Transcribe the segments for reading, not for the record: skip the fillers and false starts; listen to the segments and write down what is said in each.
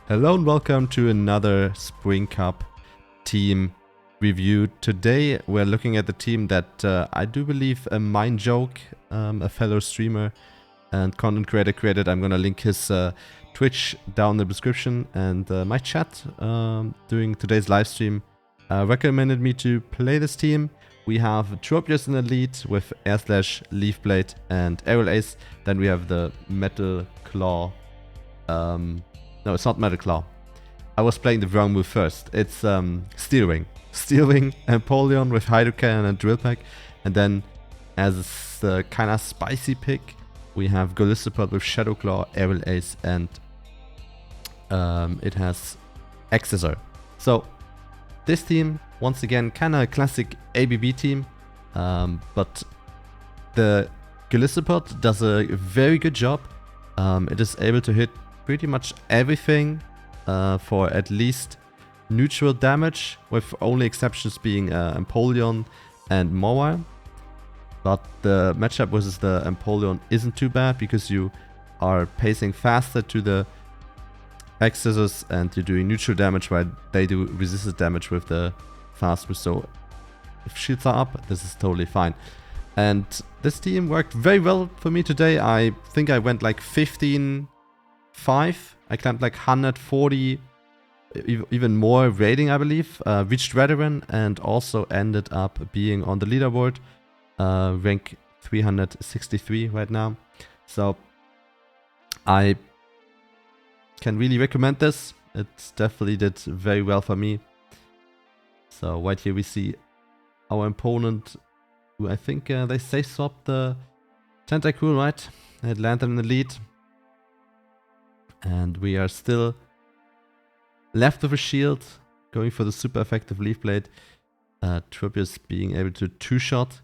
Hello and welcome to another Spring Cup team review. Today we're looking at the team that I do believe a Mind Joke, a fellow streamer and content creator created. I'm gonna link his Twitch down in the description, and my chat during today's live stream recommended me to play this team. We have Tropius in the lead with Air Slash, Leaf Blade and Aerial Ace. Then we have the Metal Claw. No, it's not Metal Claw. I was playing the wrong move first. It's Steel Wing. Steel Wing, Empoleon with Hydro Cannon and Drill Peck. And then as the kind of spicy pick, we have Golisopod with Shadow Claw, Aerial Ace, and it has Accessor. So this team, once again, kind of a classic ABB team, but the Golisopod does a very good job. It is able to hit pretty much everything for at least neutral damage, with only exceptions being Empoleon and Mawile. But the matchup versus the Empoleon isn't too bad because you are pacing faster to the Accessors and you're doing neutral damage while they do resisted damage with the fast move. So if shields are up, this is totally fine. And this team worked very well for me today. I think I went like 15-5. I climbed like 140, even more rating, I believe. Reached Veteran and also ended up being on the leaderboard. Rank 363 right now. So I can really recommend this. It definitely did very well for me. So right here we see our opponent, who I think they safe swapped the Tentacool, right? They had Lantern in the lead. And we are still left with a shield, going for the super effective Leaf Blade. Tropius being able to two-shot.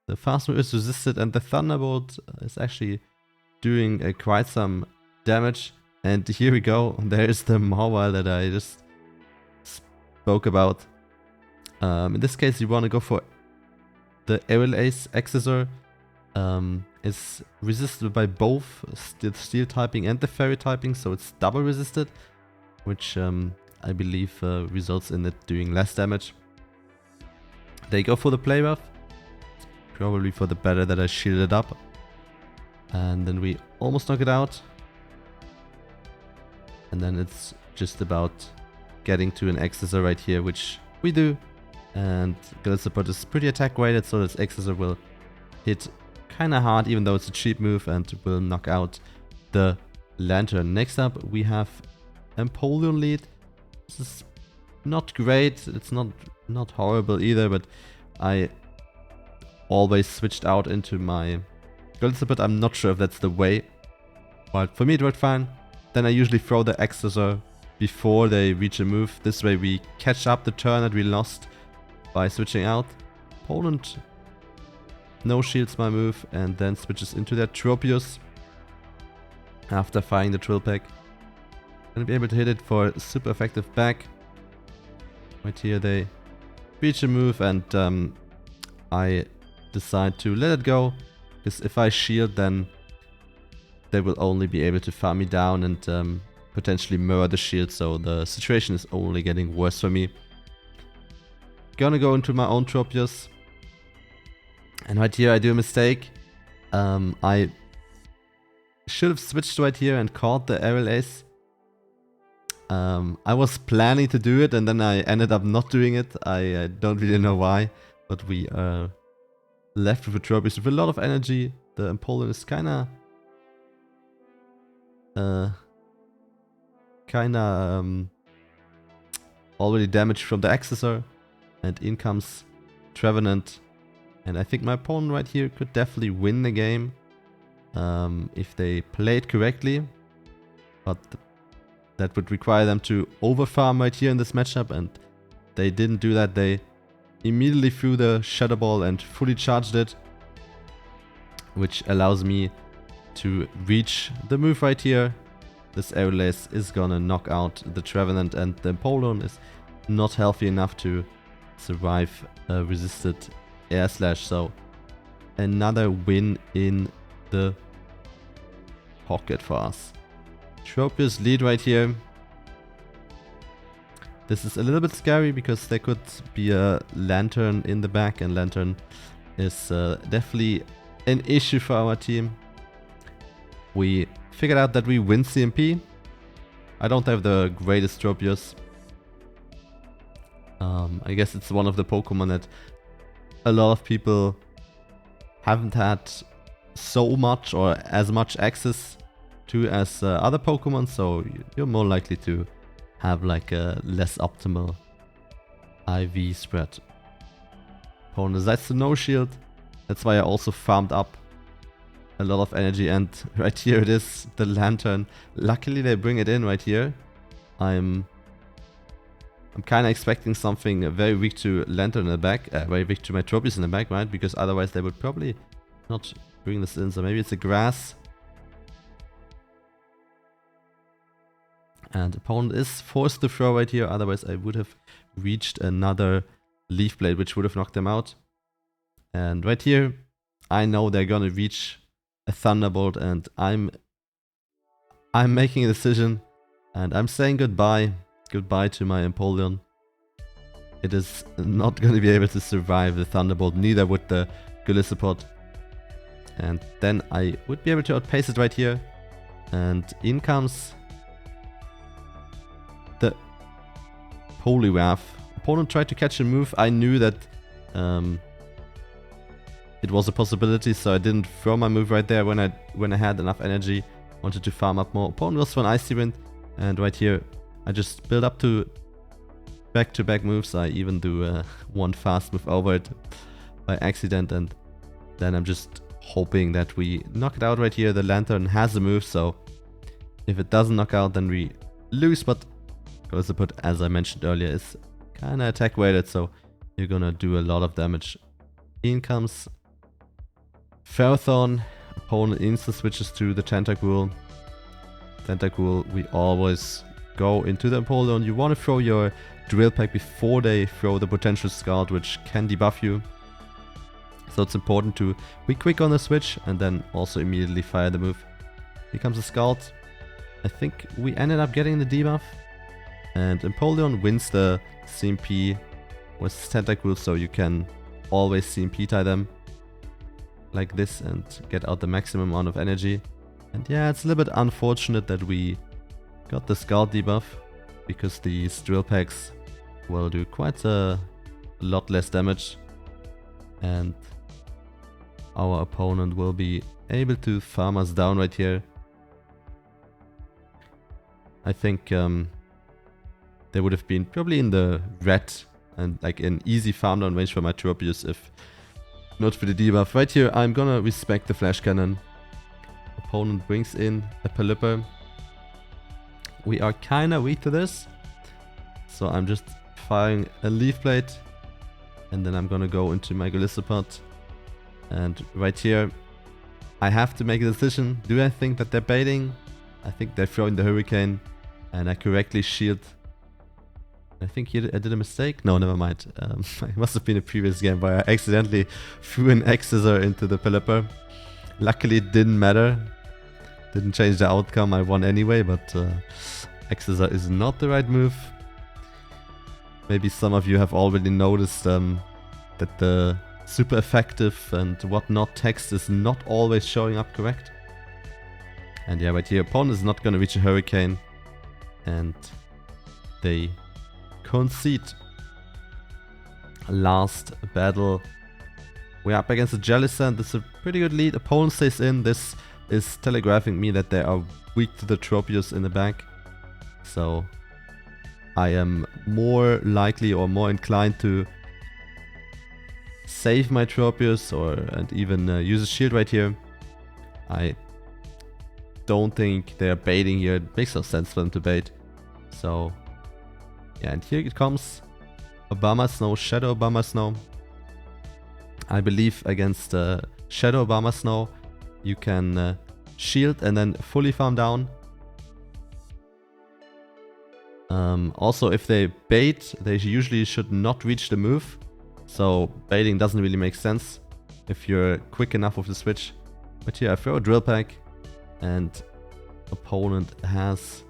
The fast move is resisted, and the Thunderbolt is actually doing quite some damage. And here we go, there is the Mawile that I just spoke about. In this case, you want to go for the Aerial Ace Accessor. Is resisted by both the steel typing and the fairy typing, so it's double resisted, which I believe results in it doing less damage. They go for the play rough, probably for the better that I shielded up, and then we almost knock it out. And then it's just about getting to an Accessor right here, which we do. And Golisopod is pretty attack weighted, so this Accessor will hit kind of hard, even though it's a cheap move, and will knock out the Lantern. Next up, we have Empoleon lead. This is not great. It's not horrible either, but I always switched out into my Golisopod. I'm not sure if that's the way, but for me it worked fine. Then I usually throw the Accessor before they reach a move. This way we catch up the turn that we lost by switching out. Opponent no shields my move and then switches into their Tropius after firing the Drill Peck. Gonna be able to hit it for super effective back. Right here they reach a move, and I decide to let it go, because if I shield then they will only be able to farm me down and potentially mirror the shield, so the situation is only getting worse for me. Gonna go into my own Tropius. And right here I do a mistake. I should have switched right here and caught the Aerial Ace. I was planning to do it and then I ended up not doing it. I don't really know why, but we are left with a Tropius with a lot of energy. The Empoleon is kinda already damaged from the Accessor, and in comes Trevenant. And I think my opponent right here could definitely win the game if they played correctly. But that would require them to overfarm right here in this matchup, and they didn't do that. They immediately threw the Shadow Ball and fully charged it, which allows me to reach the move right here. This Aerial Ace is gonna knock out the Trevenant, and the Empoleon is not healthy enough to survive a resisted Air Slash, so another win in the pocket for us. Tropius lead right here. This is a little bit scary because there could be a Lantern in the back, and Lantern is definitely an issue for our team. We figured out that we win CMP. I don't have the greatest Tropius. I guess it's one of the Pokemon that a lot of people haven't had so much or as much access to as other Pokemon, so you're more likely to have like a less optimal IV spread. Opponent decides to no shield. That's why I also farmed up a lot of energy, and right here it is, the Lantern. Luckily they bring it in right here. I'm kind of expecting something very weak to Lantern in the back, very weak to my Tropius in the back, right? Because otherwise they would probably not bring this in. So maybe it's a grass. And opponent is forced to throw right here, otherwise I would have reached another Leaf Blade, which would have knocked them out. And right here, I know they're gonna reach a Thunderbolt, and I'm making a decision, and I'm saying goodbye to my Empoleon. It is not gonna be able to survive the Thunderbolt, neither would the Golisopod. And then I would be able to outpace it right here, and in comes the Poliwrath. Opponent tried to catch a move. I knew that it was a possibility, so I didn't throw my move right there when I had enough energy. Wanted to farm up more. Opponent goes for an Icy Wind, and right here I just build up to back-to-back moves. I even do one fast move over it by accident, and then I'm just hoping that we knock it out right here. The Lantern has a move, so if it doesn't knock out, then we lose. But Golisopod, as I mentioned earlier, is kind of attack weighted, so you're gonna do a lot of damage. In comes Ferrothorn. Opponent instant switches to the Tentacool. Tentacool, we always go into the Empoleon. You want to throw your Drill Peck before they throw the Potential Scald, which can debuff you. So it's important to be quick on the switch and then also immediately fire the move. Here comes a Scald. I think we ended up getting the debuff. And Empoleon wins the CMP with Tentacool, so you can always CMP tie them like this and get out the maximum amount of energy. And yeah, it's a little bit unfortunate that we got the Scald debuff, because these Drill Packs will do quite a lot less damage, and our opponent will be able to farm us down right here. I think they would have been probably in the red and like an easy farm down range for my Tropius if not for the debuff. Right here, I'm gonna respect the Flash Cannon. Opponent brings in a Pelipper. We are kinda weak to this, so I'm just firing a Leaf Blade, and then I'm gonna go into my Golisopod. And right here, I have to make a decision. Do I think that they're baiting? I think they're throwing the Hurricane, and I correctly shield. I think here I did a mistake. No, never mind. It must have been a previous game where I accidentally threw an Accessor into the Pelipper. Luckily it didn't matter. Didn't change the outcome. I won anyway, but Accessor is not the right move. Maybe some of you have already noticed that the super effective and whatnot text is not always showing up correct. And yeah, right here, opponent is not going to reach a Hurricane, and they concede. Last battle, we're up against a Jellicent. This is a pretty good lead. Opponent stays in. This is telegraphing me that they are weak to the Tropius in the back, so I am more likely or more inclined to save my Tropius and even use a shield right here. I don't think they are baiting here. It makes no sense for them to bait. So yeah, and here it comes. Obama Snow, Shadow Obama Snow. I believe against Shadow Obama Snow you can shield and then fully farm down. Also, if they bait, they usually should not reach the move. So baiting doesn't really make sense if you're quick enough with the switch. But here I throw a Drill Pack, and opponent has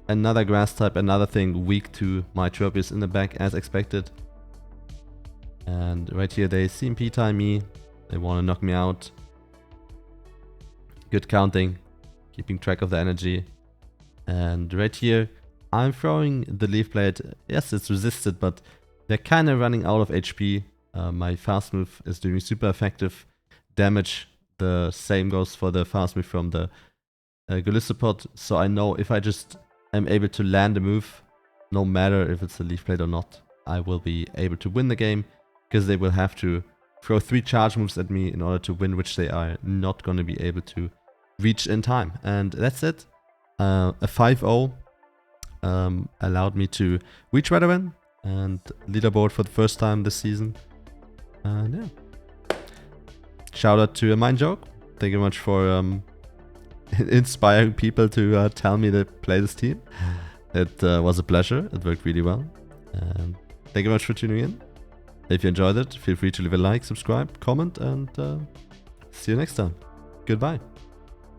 Another grass type, another thing weak to my Tropius in the back as expected. And right here they CMP time me. They want to knock me out. Good counting, keeping track of the energy. And right here I'm throwing the Leaf Blade. Yes, it's resisted, but they're kind of running out of HP. My fast move is doing super effective damage. The same goes for the fast move from the Golisopod. So I know if I just am able to land a move, no matter if it's a Leaf Blade or not, I will be able to win the game, because they will have to throw 3 charge moves at me in order to win, which they are not going to be able to reach in time. And that's it. A 5-0 allowed me to reach right away and leaderboard for the first time this season. And yeah. Shout out to Mind Joke. Thank you very much for inspiring people to tell me to play this team. It was a pleasure. It worked really well. And thank you very much for tuning in. If you enjoyed it, feel free to leave a like, subscribe, comment, and see you next time. Goodbye.